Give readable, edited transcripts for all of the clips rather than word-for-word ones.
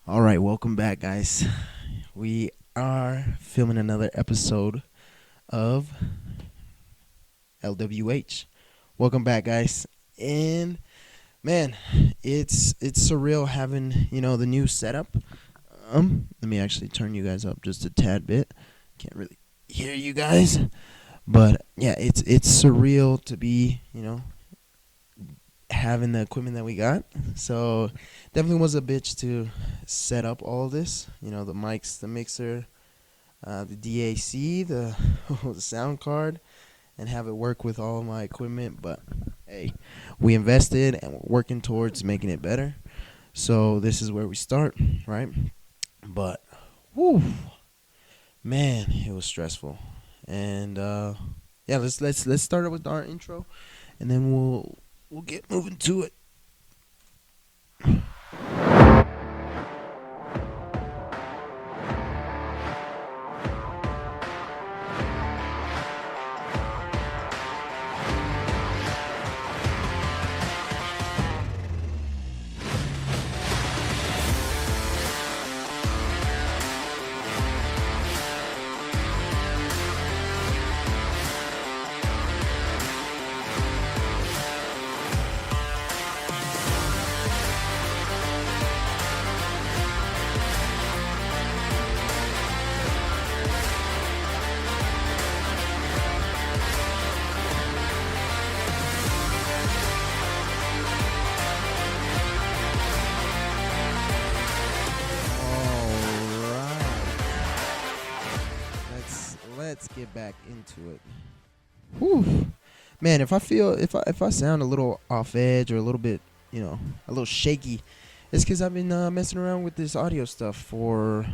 All right, welcome back, guys. We are filming another episode of LWH. Welcome back, guys. And man, it's surreal having the new setup. Let me actually turn you guys up just a tad bit. Can't really hear you guys, but yeah, it's surreal to be having the equipment that we got. So definitely was a bitch to set up all this. The mics, the mixer, the DAC, the the sound card, and have it work with all of my equipment. But hey, we invested and we're working towards making it better. So this is where we start, right? But whew, man, it was stressful. And yeah, let's start with our intro, and then we'll get moving to it. All right, let's get back into it. Whew. Man, if I sound a little off edge or a little bit, a little shaky, it's because I've been messing around with this audio stuff for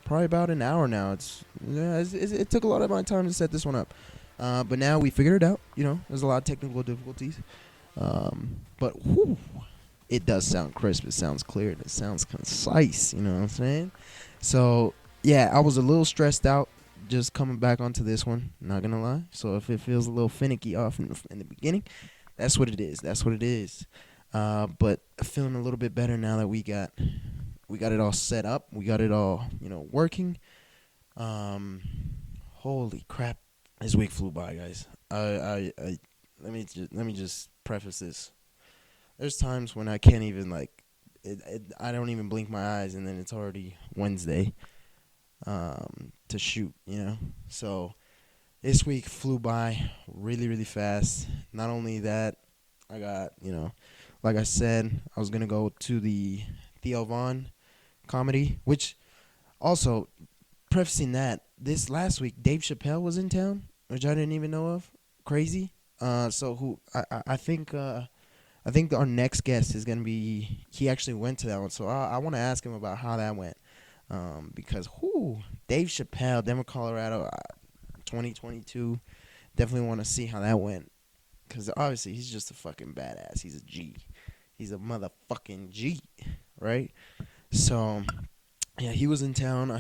probably about an hour now. It took a lot of my time to set this one up, but now we figured it out. There's a lot of technical difficulties, but whew, it does sound crisp. It sounds clear. And it sounds concise. You know what I'm saying? So yeah, I was a little stressed out just coming back onto this one. Not gonna lie. So if it feels a little finicky off in the beginning, that's what it is. That's what it is. But feeling a little bit better now that we got it all set up. We got it all working. Um, Holy crap! This week flew by, guys. Let me just preface this. There's times when I can't even I don't even blink my eyes, and then it's already Wednesday to shoot. So this week flew by really, really fast. Not only that, I got, like I said, I was going to go to the Theo Vaughn comedy, which also, prefacing that, this last week, Dave Chappelle was in town, which I didn't even know of. Crazy. So I think our next guest is going to be, he actually went to that one. So I want to ask him about how that went. Because, Dave Chappelle, Denver, Colorado, 2022. Definitely want to see how that went. Because obviously he's just a fucking badass. He's a G. He's a motherfucking G, right? So, yeah, he was in town.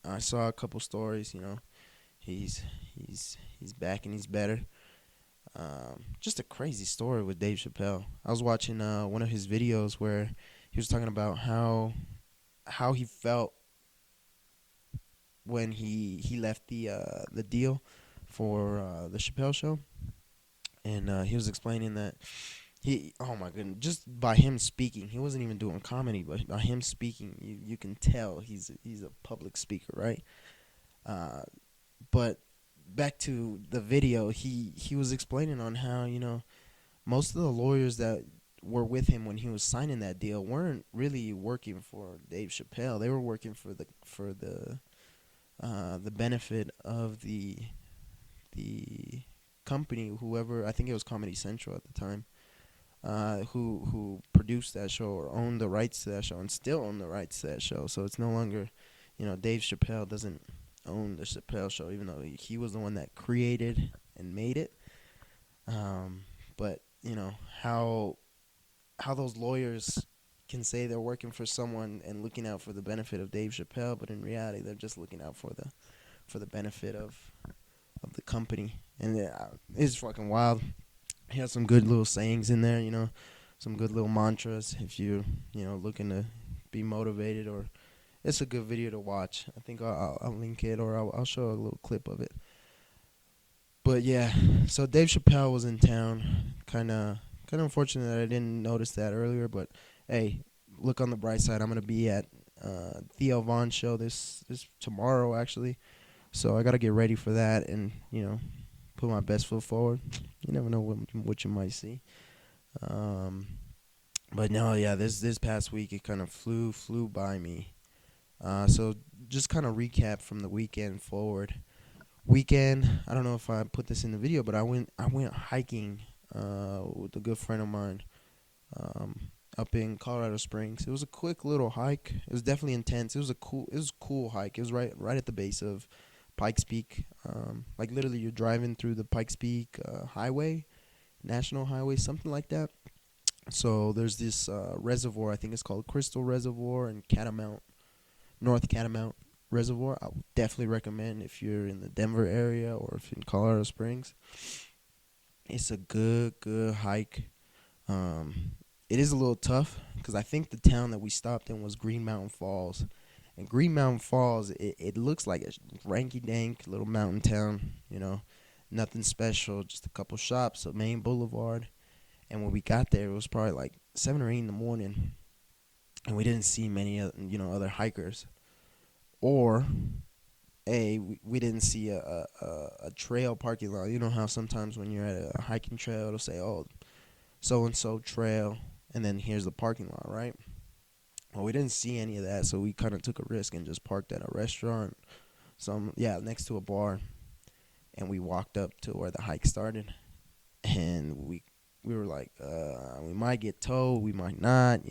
I saw a couple stories. He's he's back and he's better. Just a crazy story with Dave Chappelle. I was watching one of his videos where he was talking about how he felt when he left the deal for the Chappelle show, and he was explaining that oh my goodness, just by him speaking, he wasn't even doing comedy, but by him speaking, you can tell he's a public speaker, right? Uh, but back to the video, he was explaining on how most of the lawyers that were with him when he was signing that deal weren't really working for Dave Chappelle. They were working for the benefit of the company, whoever, I think it was Comedy Central at the time, who produced that show or owned the rights to that show and still own the rights to that show. So it's no longer, Dave Chappelle doesn't own the Chappelle show, even though he was the one that created and made it. But how those lawyers can say they're working for someone and looking out for the benefit of Dave Chappelle, but in reality they're just looking out for the benefit of the company. And it's fucking wild. He has some good little sayings in there, some good little mantras if you looking to be motivated, or it's a good video to watch. I think I'll link it, or I'll show a little clip of it. But yeah, so Dave Chappelle was in town. Kind of unfortunate that I didn't notice that earlier. But hey, look on the bright side. I'm gonna be at Theo Von's show this tomorrow actually. So I gotta get ready for that, and put my best foot forward. You never know what you might see. But no, yeah, this past week it kind of flew by me. So just kind of recap from the weekend forward. Weekend, I don't know if I put this in the video, but I went hiking with a good friend of mine up in Colorado Springs. It was a quick little hike. It was definitely intense. It was a cool hike. It was right at the base of Pikes Peak. Like literally you're driving through the Pikes Peak highway, national highway, something like that. So there's this reservoir, I think it's called Crystal Reservoir in North Catamount Reservoir. I would definitely recommend if you're in the Denver area or if you're in Colorado Springs. It's a good hike. It is a little tough because I think the town that we stopped in was Green Mountain Falls. And Green Mountain Falls, it looks like a ranky-dank little mountain town, nothing special, just a couple shops, a main boulevard. And when we got there, it was probably like 7 or 8 in the morning, and we didn't see many, other hikers. Or, we didn't see a trail parking lot. You know how sometimes when you're at a hiking trail, it'll say, oh, so-and-so trail, and then here's the parking lot, right? Well, we didn't see any of that, so we kind of took a risk and just parked at a restaurant, next to a bar, and we walked up to where the hike started, and we were like, we might get towed, we might not,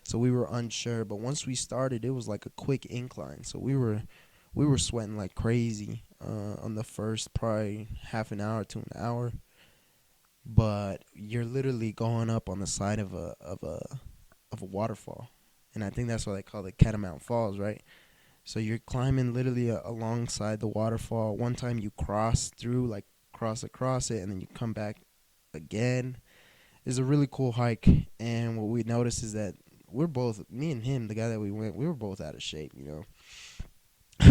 so we were unsure. But once we started, it was like a quick incline, so we were sweating like crazy on the first probably half an hour to an hour. But you're literally going up on the side of a waterfall, and I think that's why they call it Catamount Falls, right? So you're climbing literally alongside the waterfall. One time you cross across it, and then you come back again. It's a really cool hike, and what we noticed is that me and him, the guy that we were both out of shape.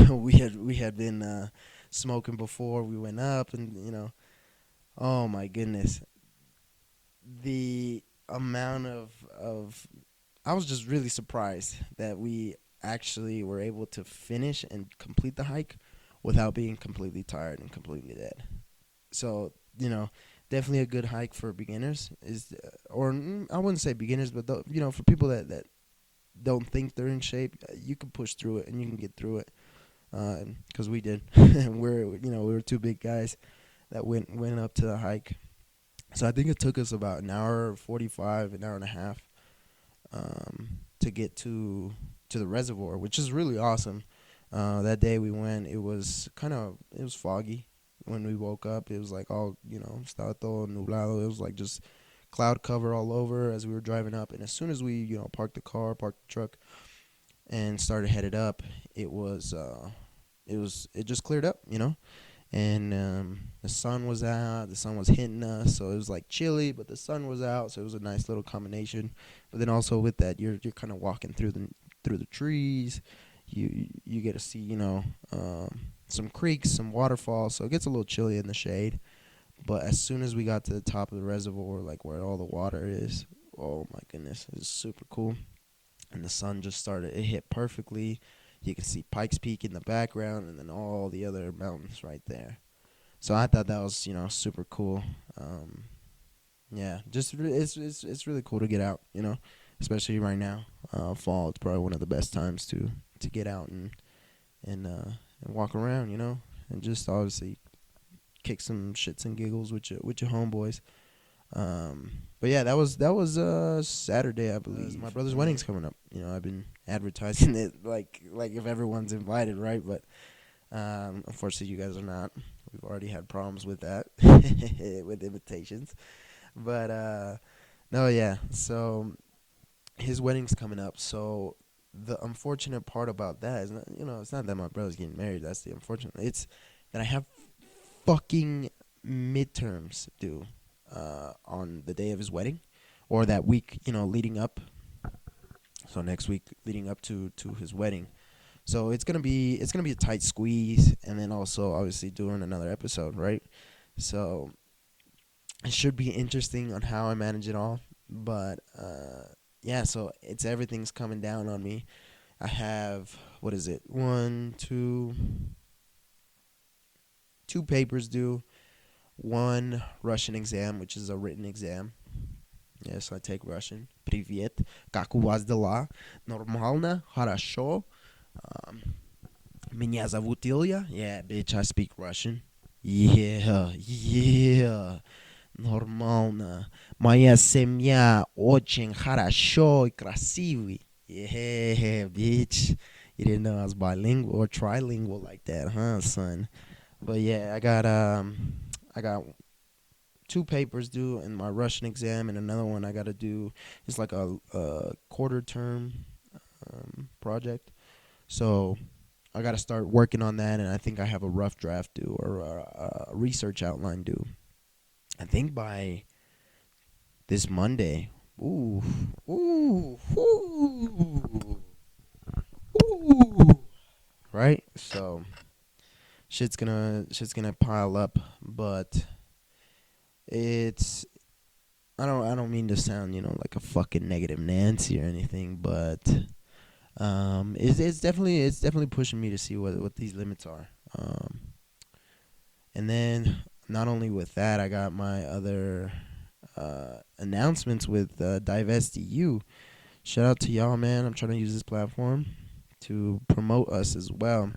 we had been smoking before we went up, and oh my goodness, the amount of I was just really surprised that we actually were able to finish and complete the hike without being completely tired and completely dead. So definitely a good hike for beginners, I wouldn't say beginners, but for people that don't think they're in shape, you can push through it and you can get through it, because we did. we were two big guys that went up to the hike. So I think it took us about an hour 45, an hour and a half, to get to the reservoir, which is really awesome. That day we went, it was foggy. When we woke up, it was like all, estaba todo nublado. It was like just cloud cover all over as we were driving up. And as soon as we, parked the truck, and started headed up, it just cleared up, And the sun was out. The sun was hitting us, so it was like chilly, but the sun was out, so it was a nice little combination. But then also with that, you're kind of walking through the trees. You get to see, some creeks, some waterfalls, so it gets a little chilly in the shade. But as soon as we got to the top of the reservoir, like where all the water is, oh my goodness, it was super cool. And the sun it hit perfectly. You can see Pikes Peak in the background, and then all the other mountains right there. So I thought that was, super cool. Yeah, it's really cool to get out, especially right now. Fall, it's probably one of the best times to get out and walk around, and just obviously kick some shits and giggles with your homeboys. But yeah, that was Saturday, I believe. My brother's wedding's coming up. I've been advertising it like if everyone's invited, right? But unfortunately, you guys are not. We've already had problems with that with invitations. But no, yeah. So his wedding's coming up. So the unfortunate part about that is, it's not that my brother's getting married. That's the unfortunate. It's that I have fucking midterms due on the day of his wedding, or that week, leading up. So next week leading up to his wedding. So it's gonna be a tight squeeze, and then also obviously doing another episode, right? So it should be interesting on how I manage it all. But yeah, so it's everything's coming down on me. I have, what is it? Two papers due. One Russian exam, which is a written exam. Yes, I take Russian. Привет. Как у вас дела? Нормально? Хорошо. Um, Меня зовут Ilya. Yeah, bitch, I speak Russian. Yeah, yeah. Нормально. Моя семья очень хорошо и красивый. Yeah, bitch. You didn't know I was bilingual or trilingual like that, huh, son? But yeah, I got two papers due in my Russian exam, and another one I got to do. It's like a quarter term project. So I got to start working on that, and I think I have a rough draft due or a research outline due. I think by this Monday. Ooh, ooh, ooh, ooh. Right? So shit's gonna pile up, but it's I don't mean to sound, like a fucking negative Nancy or anything, but it's definitely pushing me to see what these limits are. And then not only with that, I got my other announcements with Divest EU. Shout out to y'all, man. I'm trying to use this platform to promote us as well.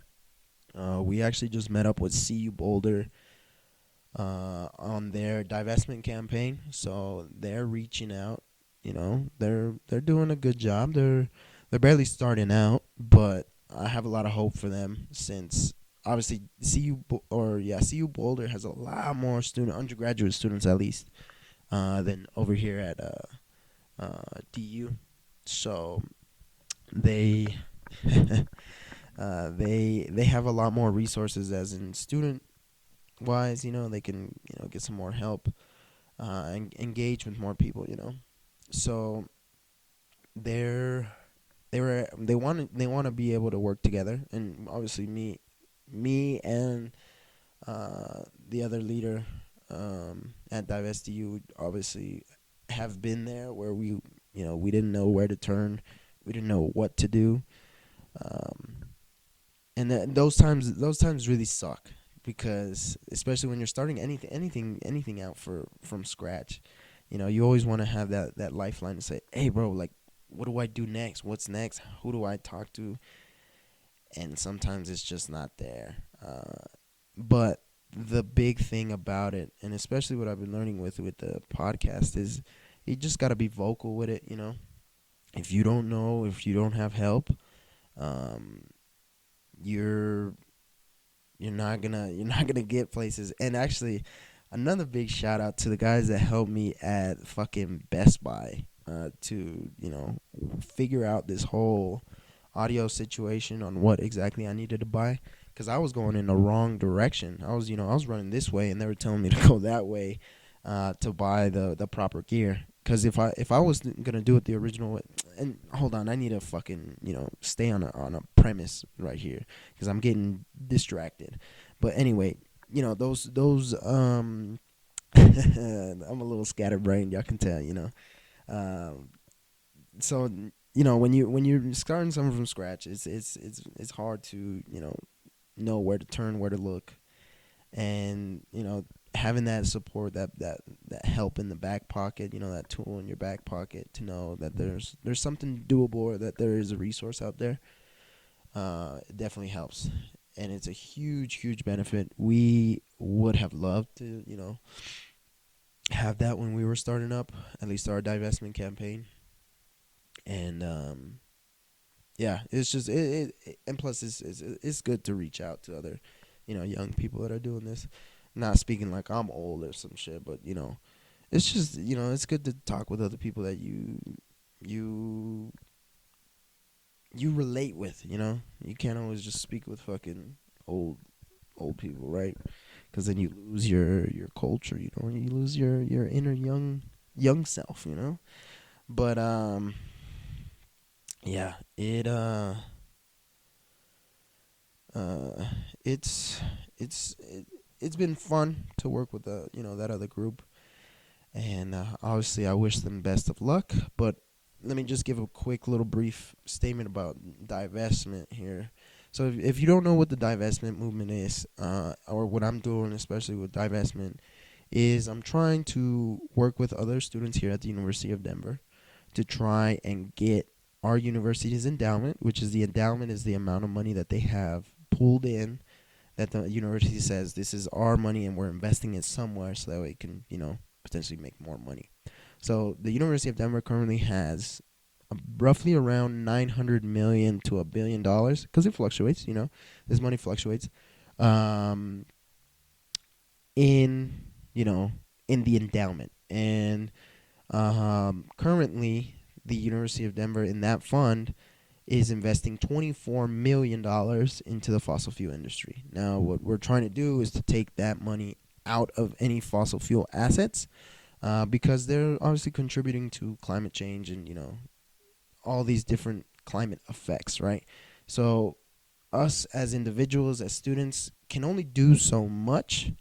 We actually just met up with CU Boulder on their divestment campaign, so they're reaching out. They're doing a good job. They're barely starting out, but I have a lot of hope for them since obviously CU Boulder has a lot more undergraduate students at least than over here at DU. So they they have a lot more resources as in student wise. They can get some more help and engage with more people. So they're they want to be able to work together, and obviously me and the other leader at DivestU obviously have been there where we didn't know where to turn, we didn't know what to do, and those times really suck because especially when you're starting anything out from scratch, you always want to have that lifeline to say, hey bro, like what do I do next? What's next? Who do I talk to? And sometimes it's just not there. But the big thing about it, and especially what I've been learning with the podcast, is you just got to be vocal with it. If you don't know, if you don't have help, um, you're you're not gonna get places. And actually, another big shout out to the guys that helped me at fucking Best Buy to figure out this whole audio situation on what exactly I needed to buy, because I was going in the wrong direction. I was running this way, and they were telling me to go that way to buy the proper gear. Because if I was gonna do it the original way, and hold on, I need to fucking stay on a premise right here because I'm getting distracted. But anyway, those I'm a little scatterbrained. Y'all can tell. Um, so when you're starting something from scratch, it's hard to know where to turn, where to look, and having that support, that help in the back pocket, that tool in your back pocket to know that there's something doable or that there is a resource out there, it definitely helps, and it's a huge benefit. We would have loved to have that when we were starting up, at least our divestment campaign. And yeah, it's just and plus it's good to reach out to other young people that are doing this. Not speaking like I'm old or some shit, but it's just it's good to talk with other people that you you relate with. You can't always just speak with fucking old people, right? Because then you lose your culture. You lose your inner young self. But yeah, uh it's it's it, it's been fun to work with that other group, and obviously I wish them best of luck. But let me just give a quick little brief statement about divestment here. So if you don't know what the divestment movement is, or what I'm doing, especially with divestment, is I'm trying to work with other students here at the University of Denver to try and get our university's endowment, which is the endowment is the amount of money that they have pulled in, that the university says this is our money and we're investing it somewhere so that way it can, potentially make more money. So the University of Denver currently has roughly around 900 million to $1 billion, because it fluctuates. This money fluctuates. Um, in you know in the endowment, and currently the University of Denver in that fund is investing $24 million into the fossil fuel industry. Now, what we're trying to do is to take that money out of any fossil fuel assets, because they're obviously contributing to climate change and all these different climate effects, right? So us as individuals, as students, can only do so much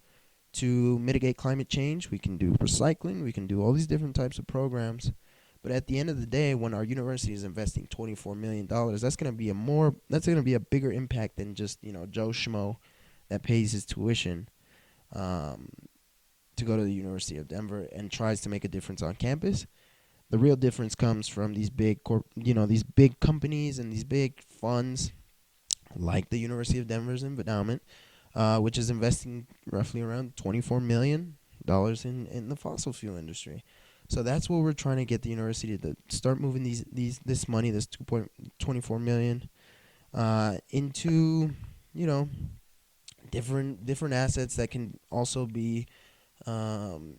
to mitigate climate change. We can do recycling, we can do all these different types of programs. But at the end of the day, when our university is investing $24 million, that's gonna be a bigger impact than just Joe Schmo that pays his tuition, um, to go to the University of Denver and tries to make a difference on campus. The real difference comes from these big companies and these big funds like the University of Denver's endowment, which is investing roughly around $24 million in the fossil fuel industry. So that's what we're trying to get the university to start moving this money, this 2.24 million, into you know different assets that can also be, um,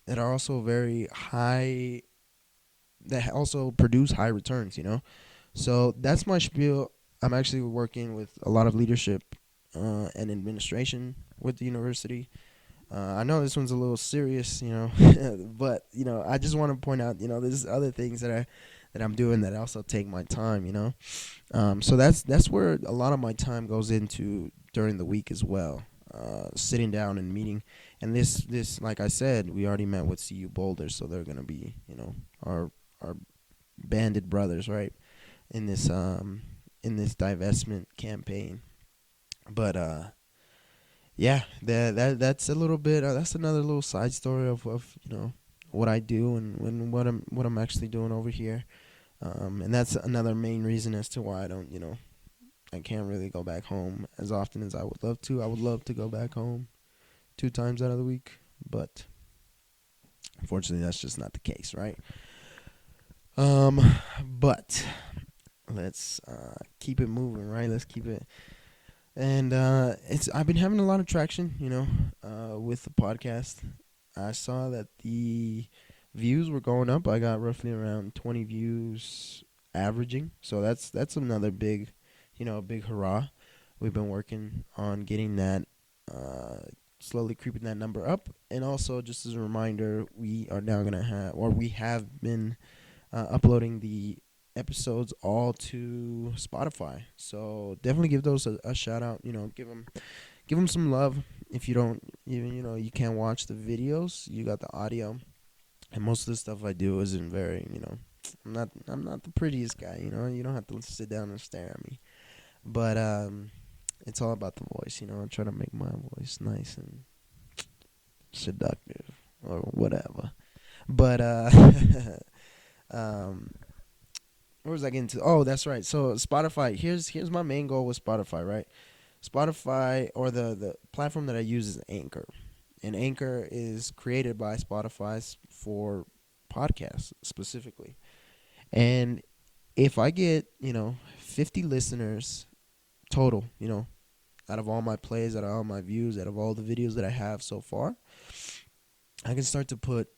that are also very high, that also produce high returns. So that's my spiel. I'm actually working with a lot of leadership and administration with the university. I know this one's a little serious, but I just want to point out, there's other things that I'm doing that also take my time. So that's where a lot of my time goes into during the week as well. Sitting down and meeting, and this like I said, we already met with CU Boulder, so they're gonna be our banded brothers, right, in this divestment campaign. But yeah, that's a little bit. That's another little side story of what I do and what I'm actually doing over here. And that's another main reason as to why I can't really go back home as often as I would love to. I would love to go back home 2 times out of the week, but unfortunately that's just not the case, right? But let's keep it moving, right? Let's keep it. And it's I've been having a lot of traction, with the podcast. I saw that the views were going up. I got roughly around 20 views averaging. So that's another big hurrah. We've been working on getting that, slowly creeping that number up. And also, just as a reminder, we are now gonna have, or we have been, uploading the episodes all to Spotify. So definitely give those a shout out. Give them some love. If you don't even you can't watch the videos, you got the audio. And most of the stuff I do isn't very, I'm not the prettiest guy. You don't have to sit down and stare at me. But it's all about the voice. I try to make my voice nice and seductive or whatever. But um where was I getting to? Oh, that's right. So Spotify. Here's my main goal with Spotify, right? Spotify, or the platform that I use, is Anchor, and Anchor is created by Spotify for podcasts specifically. And if I get 50 listeners total, out of all my plays, out of all my views, out of all the videos that I have so far, I can start to put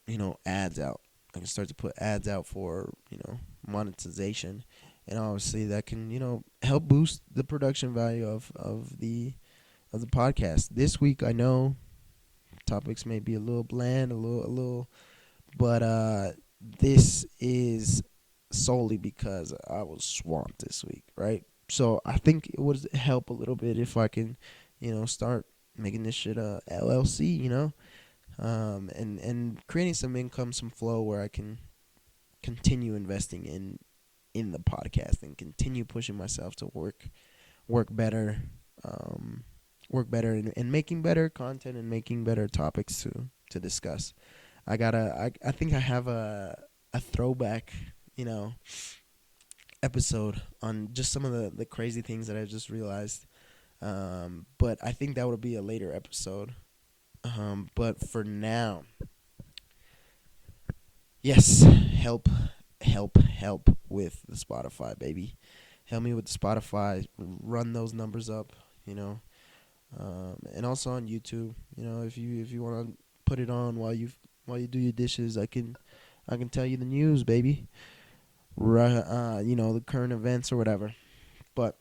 ads out. I can start to put ads out for monetization, and obviously that can help boost the production value of the podcast. This week, I know topics may be a little bland, a little, but this is solely because I was swamped this week, right? So I think it would help a little bit if I can, start making this shit a LLC, and creating some income, some flow where I can continue investing in the podcast and continue pushing myself to work better, um, work better and making better content and making better topics to discuss. I think I have a throwback, you know, episode on just some of the crazy things that I just realized. But I think that would be a later episode. But for now, yes, help with the Spotify, baby. Help me with the Spotify. Run those numbers up, you know. And also on YouTube, if you want to put it on while you do your dishes, I can tell you the news, baby. The current events or whatever. But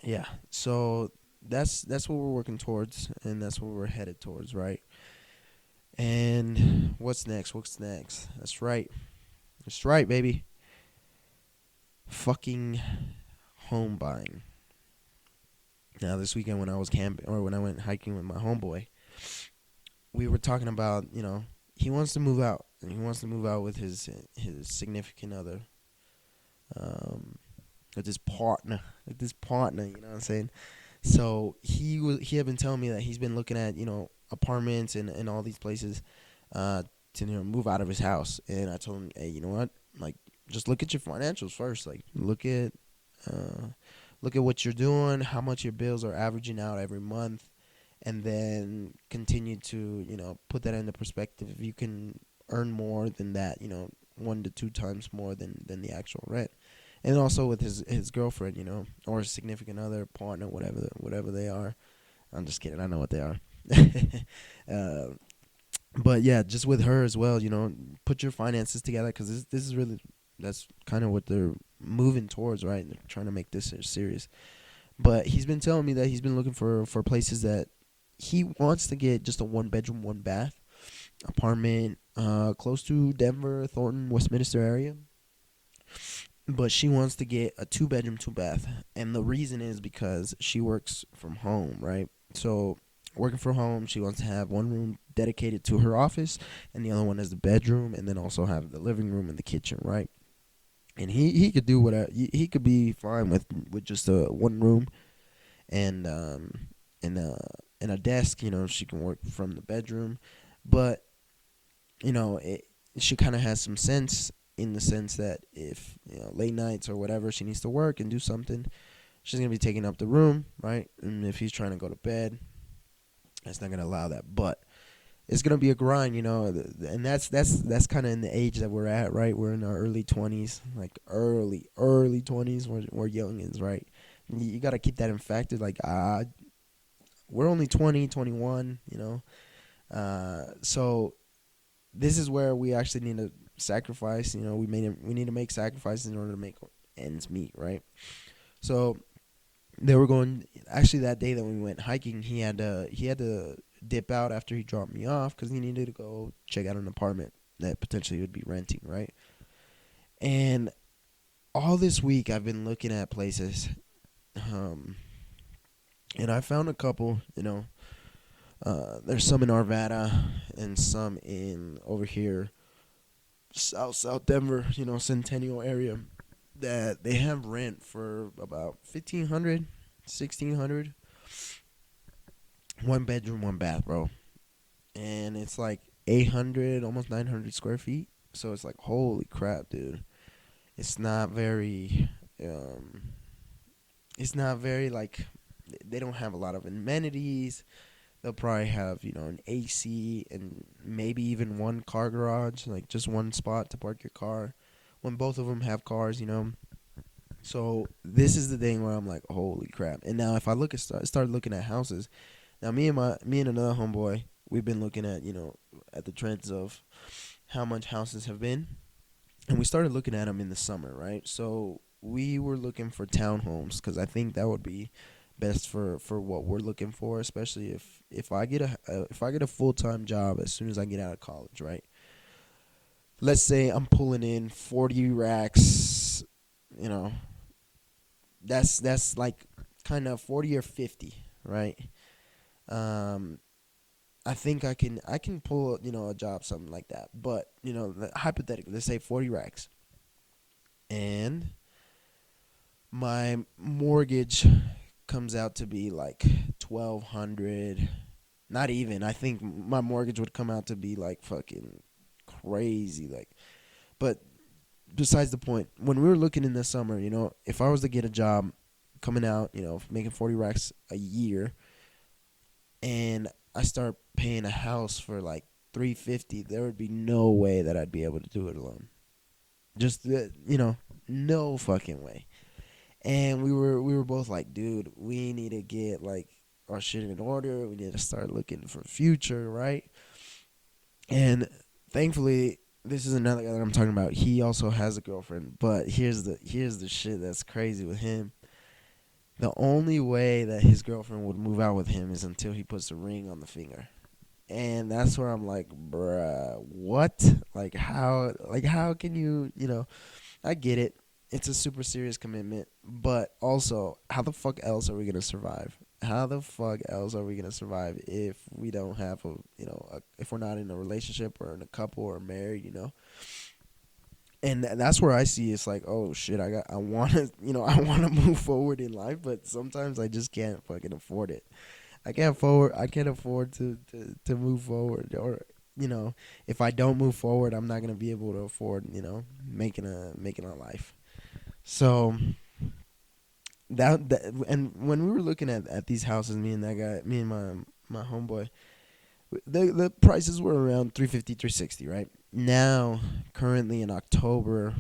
yeah, so that's what we're working towards, and that's what we're headed towards, right? And what's next? What's next? That's right, baby. Fucking home buying. Now this weekend when I was camping or when I went hiking with my homeboy, we were talking about, he wants to move out, and he wants to move out with his significant other, with his partner, you know what I'm saying? So he had been telling me that he's been looking at, apartments and all these places, to move out of his house. And I told him, hey, you know what? Like, just look at your financials first. Like, look at what you're doing, how much your bills are averaging out every month, and then continue to, put that into perspective. If you can earn more than that, 1 to 2 times more than the actual rent. And also with his girlfriend, or his significant other, partner, whatever they are. I'm just kidding. I know what they are. But yeah, just with her as well, put your finances together, because this is really, that's kind of what they're moving towards, right? They're trying to make this serious. But he's been telling me that he's been looking for places that he wants to get just a 1 bedroom, 1 bath apartment, close to Denver, Thornton, Westminster area. But she wants to get a 2 bedroom, 2 bath. And the reason is because she works from home, right? So working from home, she wants to have one room dedicated to her office and the other one as the bedroom, and then also have the living room and the kitchen, right? And he could do whatever. He could be fine with just a one room and and a and a desk. She can work from the bedroom, but she kind of has some sense, in the sense that if late nights or whatever she needs to work and do something, she's gonna be taking up the room, right? And if he's trying to go to bed, it's not gonna allow that. But it's gonna be a grind, and that's kind of in the age that we're at, right? We're in our early 20s, like early 20s. We're youngins, right? You gotta keep that in factor. Like, we're only 20, 21, so this is where we actually need to sacrifice. We need to make sacrifices in order to make ends meet, right? So they were going. Actually, that day that we went hiking, he had to dip out after he dropped me off because he needed to go check out an apartment that potentially would be renting, right? And all this week I've been looking at places, and I found a couple. There's some in Arvada and some in over here, South Denver, Centennial area, that they have rent for about 1,500, 1,600. 1 bedroom, 1 bath, bro. And it's like 800, almost 900 square feet. So it's like, holy crap, dude. It's not very, like, they don't have a lot of amenities. They'll probably have, an AC and maybe even one car garage, like just one spot to park your car when both of them have cars. So this is the thing where I'm like, holy crap. And now if I start looking at houses, now me and another homeboy, we've been looking at, at the trends of how much houses have been, and we started looking at them in the summer, right? So we were looking for townhomes because I think that would be best for what we're looking for, especially if I get a full-time job as soon as I get out of college, right? let's say I'm pulling in 40 racks, you know, that's like kind of 40 or 50, right? Um, I think I can pull, a job, something like that. But, hypothetically, let's say 40 racks. And my mortgage comes out to be like 1,200. Not even. I think my mortgage would come out to be like fucking crazy. Like, but besides the point, when we were looking in the summer, if I was to get a job coming out, making 40 racks a year, and I start paying a house for like 350, there would be no way that I'd be able to do it alone. Just no fucking way. And we were both like, dude, we need to get like our shit in order. We need to start looking for future, right? And thankfully, this is another guy that I'm talking about. He also has a girlfriend, but here's the shit that's crazy with him. The only way that his girlfriend would move out with him is until he puts a ring on the finger. And that's where I'm like, bruh, what? How can you. I get it. It's a super serious commitment, but also, how the fuck else are we gonna survive? How the fuck else are we gonna survive if we don't have if we're not in a relationship or in a couple or married? And that's where I see it's like, oh shit, I want to, I want to move forward in life, but sometimes I just can't fucking afford it. I can't afford to move forward, or if I don't move forward, I'm not gonna be able to afford making a life. So that and when we were looking at these houses, me and my homeboy, the prices were around 350, 360, right? Now, currently in October,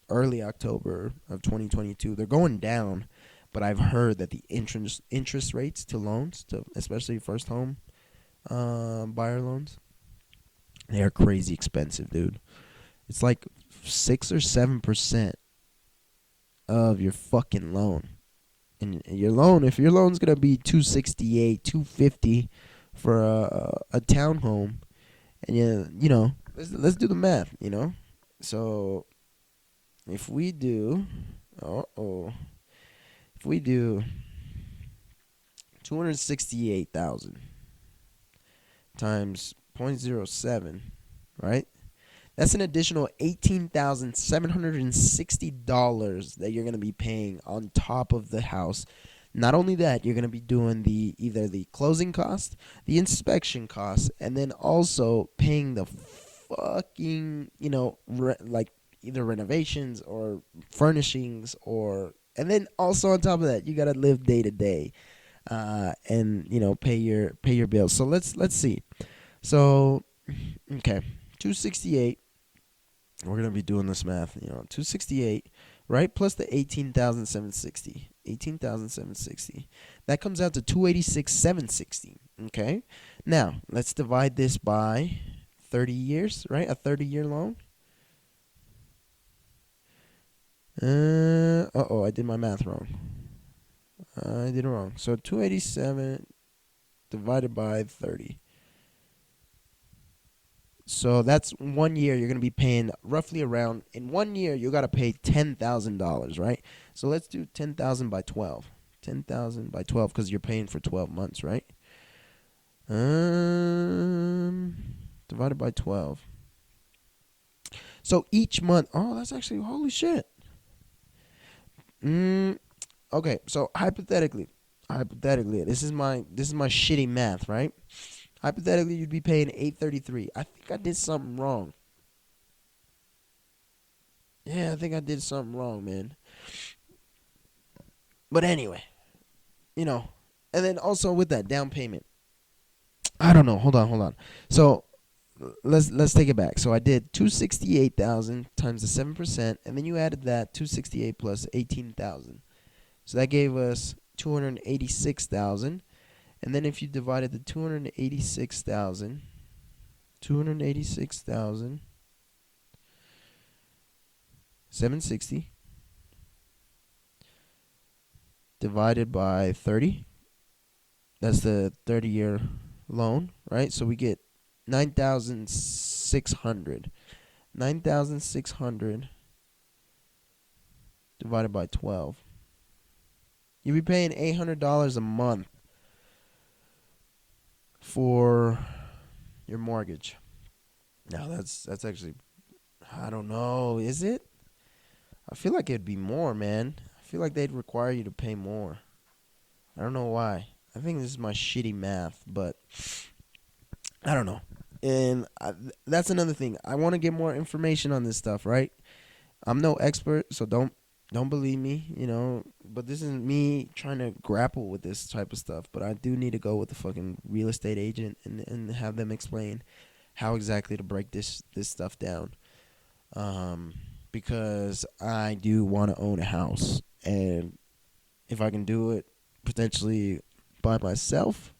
early October of 2022, they're going down, but I've heard that the interest rates to loans, to especially first home buyer loans, they are crazy expensive, dude. It's like 6 or 7% of your fucking loan. And your loan, if your loan's gonna be 268, 250 for a townhome, and let's do the math. So if we do, if we do 268,000 times 0.07, right? That's an additional $18,760 that you're gonna be paying on top of the house. Not only that, you're gonna be doing either the closing cost, the inspection cost, and then also paying the fucking like either renovations or furnishings, and then also on top of that, you gotta live day to day, and pay your bills. So let's see. So okay, 268. We're gonna be doing this math. 268, right? Plus the 18,760. 18,760. That comes out to 286,760. Okay. Now let's divide this by 30 years, right? A 30-year loan. I did my math wrong. I did it wrong. So 287 divided by 30. So that's 1 year you're going to be paying roughly around, in 1 year you got to pay $10,000, right? So let's do 10,000 by 12. 10,000 by 12 because you're paying for 12 months, right? Divided by 12. So each month, that's actually, holy shit. Okay, so hypothetically, this is my shitty math, right? Hypothetically, you'd be paying $833. I think I did something wrong. Yeah, I think I did something wrong, man. But anyway, and then also with that down payment, I don't know. Hold on. So let's take it back. So I did 268,000 times the 7%, and then you added that 268 plus 18,000. So that gave us 286,000. And then if you divided the 286,760 divided by 30, that's the 30-year loan, right? So we get 9,600. 9,600 divided by 12. You'll be paying $800 a month for your mortgage. Now that's actually, I don't know, is it? I feel like it'd be more, man. I feel like they'd require you to pay more. I don't know why. I think this is my shitty math, but I don't know. And that's another thing. I want to get more information on this stuff, right? I'm no expert, so don't believe me, But this isn't me trying to grapple with this type of stuff. But I do need to go with the fucking real estate agent and have them explain how exactly to break this stuff down. Because I do want to own a house, and if I can do it potentially by myself,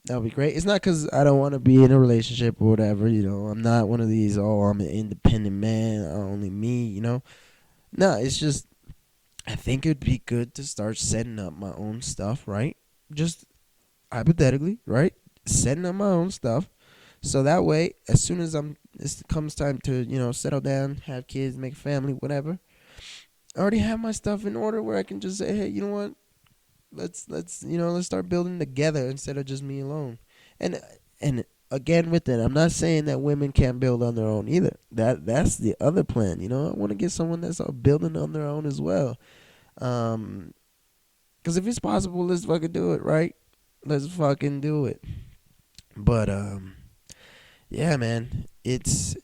that would be great. It's not because I don't want to be in a relationship or whatever. I'm not one of these. Oh, I'm an independent man. Only me. No, it's just I think it'd be good to start setting up my own stuff, right? Just hypothetically, right? Setting up my own stuff. So that way, as soon as it comes time to, settle down, have kids, make a family, whatever, I already have my stuff in order where I can just say, hey, you know what? Let's start building together instead of just me alone. And again with it, I'm not saying that women can't build on their own either. That's the other plan. I want to get someone that's building on their own as well. Because if it's possible, let's fucking do it, right? Let's fucking do it. But yeah, man, it's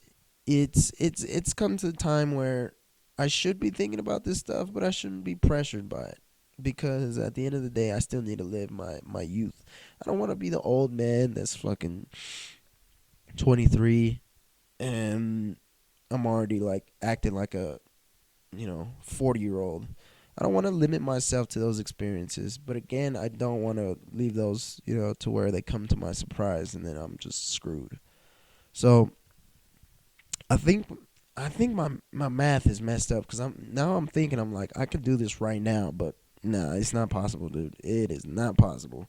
come to the time where I should be thinking about this stuff, but I shouldn't be pressured by it. Because at the end of the day, I still need to live my youth. I don't want to be the old man that's fucking 23 and I'm already like acting like a 40-year-old. I don't want to limit myself to those experiences, but again, I don't want to leave those to where they come to my surprise and then I'm just screwed. So I think my math is messed up because I'm thinking I'm like I could do this right now, but nah, it's not possible, dude. It is not possible.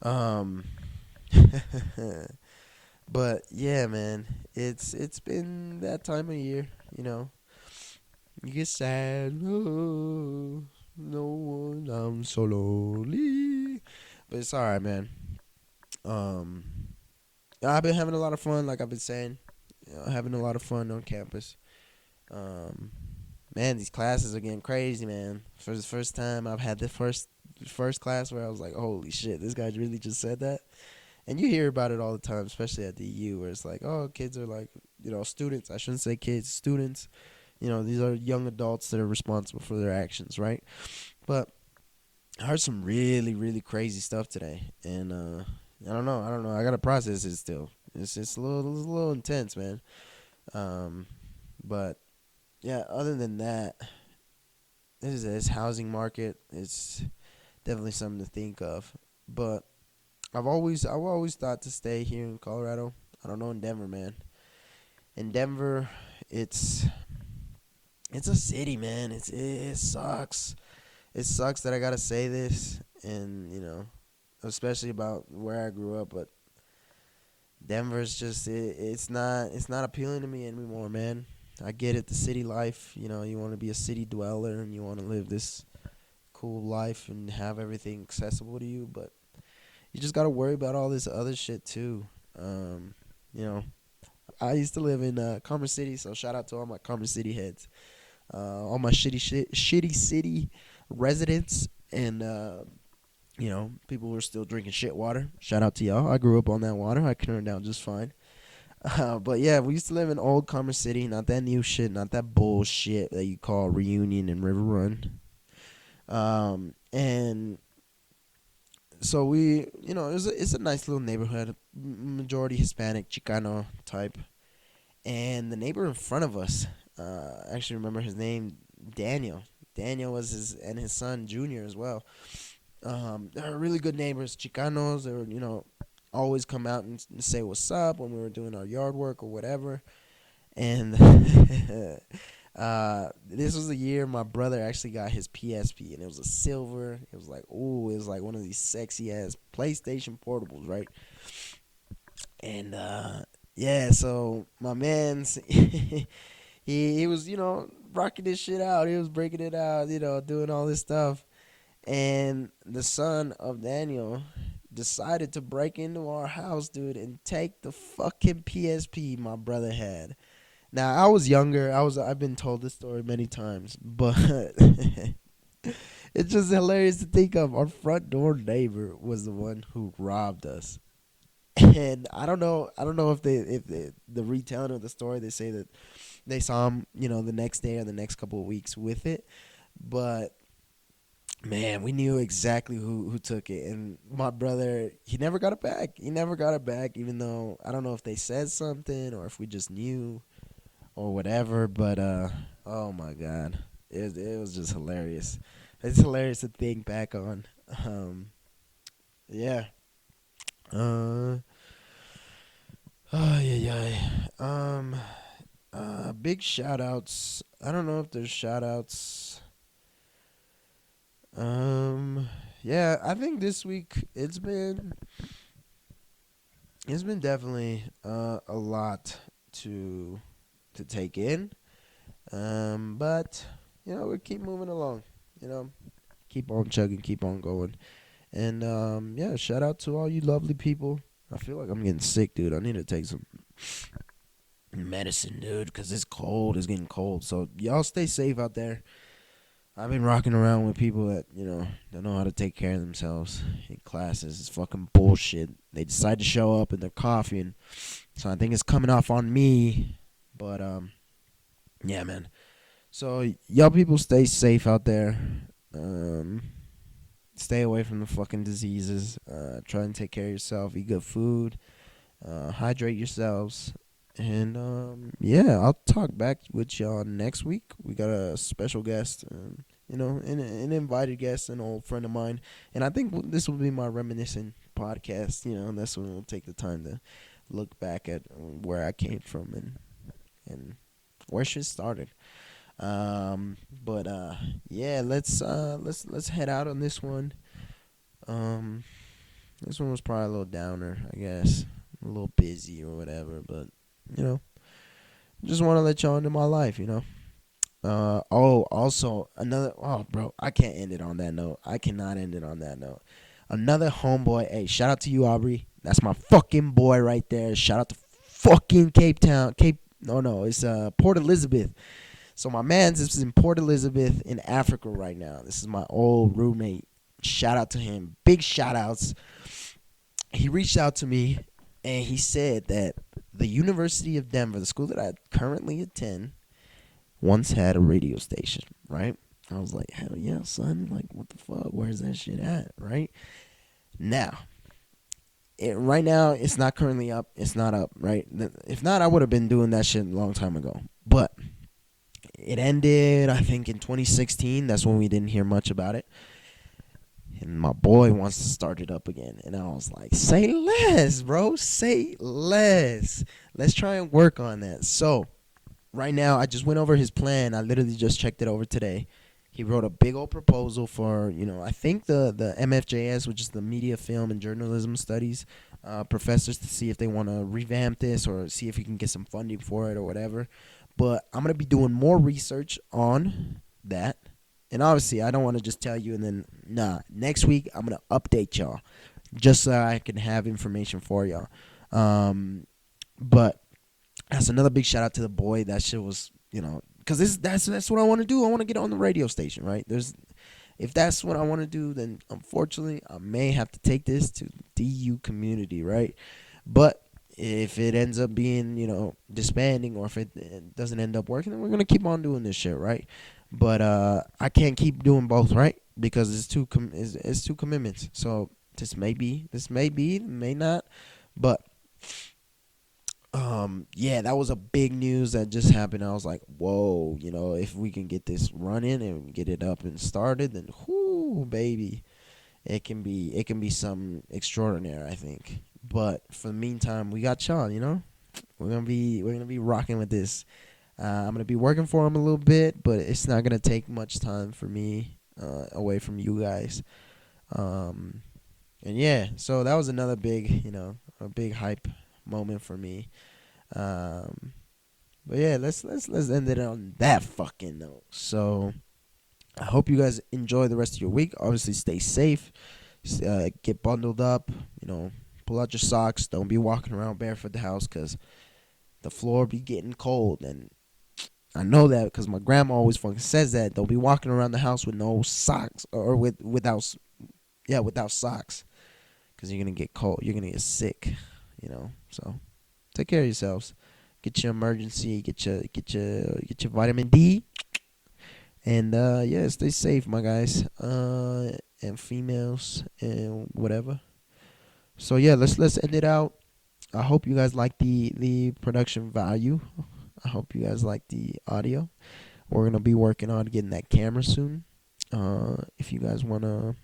Um, but yeah, man, it's been that time of year, You get sad. Oh, no one, I'm so lonely. But it's alright, man. Um, I've been having a lot of fun, like I've been saying. Having a lot of fun on campus. Um, man, these classes are getting crazy, man. For the first time, I've had the first class where I was like, holy shit, this guy really just said that. And you hear about it all the time, especially at the U, where it's like, oh, kids are like, students. I shouldn't say kids, students. These are young adults that are responsible for their actions, right? But I heard some really, really crazy stuff today, and I don't know. I gotta process it still. It's a little intense, man. But yeah, other than that, this housing market. It's definitely something to think of. But I've always thought to stay here in Colorado. I don't know in Denver, man. In Denver, it's a city, man. It sucks. It sucks that I gotta say this, and especially about where I grew up. But Denver's just it's not appealing to me anymore, man. I get it, the city life. You want to be a city dweller and you want to live this cool life and have everything accessible to you, but you just gotta worry about all this other shit too. You know, I used to live in Commerce City, so shout out to all my Commerce City heads, all my shitty city residents, and people who are still drinking shit water. Shout out to y'all. I grew up on that water. I can turn it down just fine. But yeah, we used to live in old Commerce City, not that new shit, not that bullshit that you call Reunion and River Run. And so it's a nice little neighborhood, majority Hispanic, Chicano type. And the neighbor in front of us, I actually remember his name, Daniel. Daniel was his son Junior as well. They're really good neighbors, Chicanos. They were always come out and say what's up when we were doing our yard work or whatever. And this was the year my brother actually got his PSP, and it was a silver. It was like one of these sexy ass PlayStation portables, right? And yeah, so my man's he was, rocking this shit out. He was breaking it out, doing all this stuff. And the son of Daniel decided to break into our house, dude, and take the fucking PSP my brother had. Now, I was younger. I've been told this story many times, but it's just hilarious to think of. Our front door neighbor was the one who robbed us. And I don't know if the retelling of the story, they say that they saw him, the next day or the next couple of weeks with it. But man, we knew exactly who took it, and my brother, he never got it back. He never got it back, even though I don't know if they said something or if we just knew or whatever. But oh my god, it was just hilarious. It's hilarious to think back on. Yeah. Uh. Oh yeah yeah. Big shout outs. I don't know if there's shout outs. Um. Yeah, I think this week it's been definitely a lot to to take in. But we keep moving along. You know, keep on chugging, keep on going. And yeah, shout out to all you lovely people. I feel like I'm getting sick, dude. I need to take some medicine, dude, because it's cold. It's getting cold. So y'all stay safe out there. I've been rocking around with people that, don't know how to take care of themselves in classes. It's fucking bullshit. They decide to show up and they're coughing. So I think it's coming off on me. But yeah, man. So y'all people stay safe out there. Um Stay away from the fucking diseases. Try and take care of yourself. Eat good food. Hydrate yourselves. And yeah, I'll talk back with y'all next week. We got a special guest, an invited guest, an old friend of mine. And I think this will be my reminiscent podcast. And that's when we'll take the time to look back at where I came from and where shit started. But yeah, let's head out on this one. Um, this one was probably a little downer, I guess, a little busy or whatever. But you know, just want to let y'all into my life. Oh, also another. Oh, bro, I can't end it on that note. I cannot end it on that note. Another homeboy. Hey, shout out to you, Aubrey. That's my fucking boy right there. Shout out to fucking Cape Town. No, it's Port Elizabeth. So my man's is in Port Elizabeth in Africa right now. This is my old roommate. Shout out to him. Big shout outs. He reached out to me and he said that the University of Denver, the school that I currently attend, once had a radio station, right? I was like, hell yeah, son. Like, what the fuck? Where's that shit at, right? Now, right now, it's not currently up. It's not up, right? If not, I would have been doing that shit a long time ago. But it ended, I think, in 2016. That's when we didn't hear much about it. And my boy wants to start it up again. And I was like, say less, bro. Say less. Let's try and work on that. So, right now, I just went over his plan. I literally just checked it over today. He wrote a big old proposal for, I think the MFJS, which is the Media, Film, and Journalism Studies professors, to see if they want to revamp this or see if you can get some funding for it or whatever. But I'm going to be doing more research on that. And obviously, I don't want to just tell you and then, next week, I'm going to update y'all just so I can have information for y'all. But that's another big shout out to the boy. That shit was, because that's what I want to do. I want to get on the radio station, right? If that's what I want to do, then unfortunately, I may have to take this to DU community, right? But if it ends up being, disbanding, or if it doesn't end up working, then we're gonna keep on doing this shit, right? But I can't keep doing both, right? Because it's two commitments. So this may be, may not, but yeah, that was a big news that just happened. I was like, whoa, if we can get this running and get it up and started, then whoo, baby, it can be something extraordinary, I think. But for the meantime, we got y'all. We're gonna be rocking with this. I'm gonna be working for him a little bit, but it's not gonna take much time for me away from you guys. And yeah, so that was another big, a big hype moment for me. Um, but yeah, let's end it on that fucking note. So I hope you guys enjoy the rest of your week. Obviously, stay safe. Get bundled up. You know, pull out your socks. Don't be walking around barefoot the house because the floor be getting cold. And I know that because my grandma always fucking says that. Don't be walking around the house with no socks or without socks because you're gonna get cold. You're gonna get sick. You know, so take care of yourselves. Get your emergency. Get your vitamin D. And yeah, stay safe, my guys. And females and whatever. So yeah, let's end it out. I hope you guys like the production value. I hope you guys like the audio. We're gonna be working on getting that camera soon. If you guys wanna,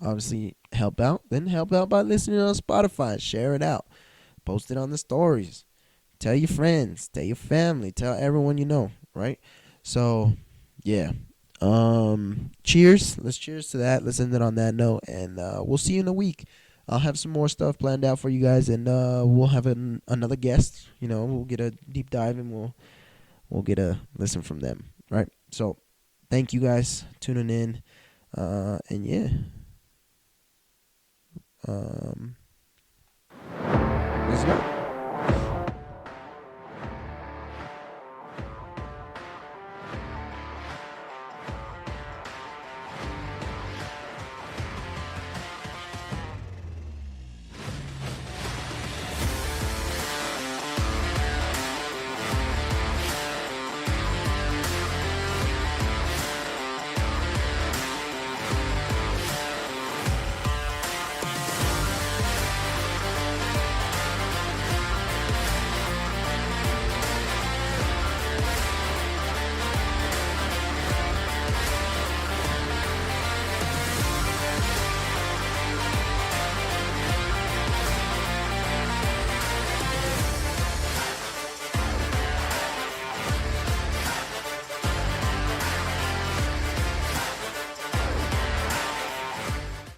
obviously help out, then help out by listening on Spotify. Share it out. Post it on the stories. Tell your friends. Tell your family. Tell everyone you know. Right. So, yeah. Cheers. Let's cheers to that. Let's end it on that note, and we'll see you in a week. I'll have some more stuff planned out for you guys, and we'll have another guest. We'll get a deep dive, and we'll get a listen from them. Right. So, thank you guys tuning in, and yeah. Let's go.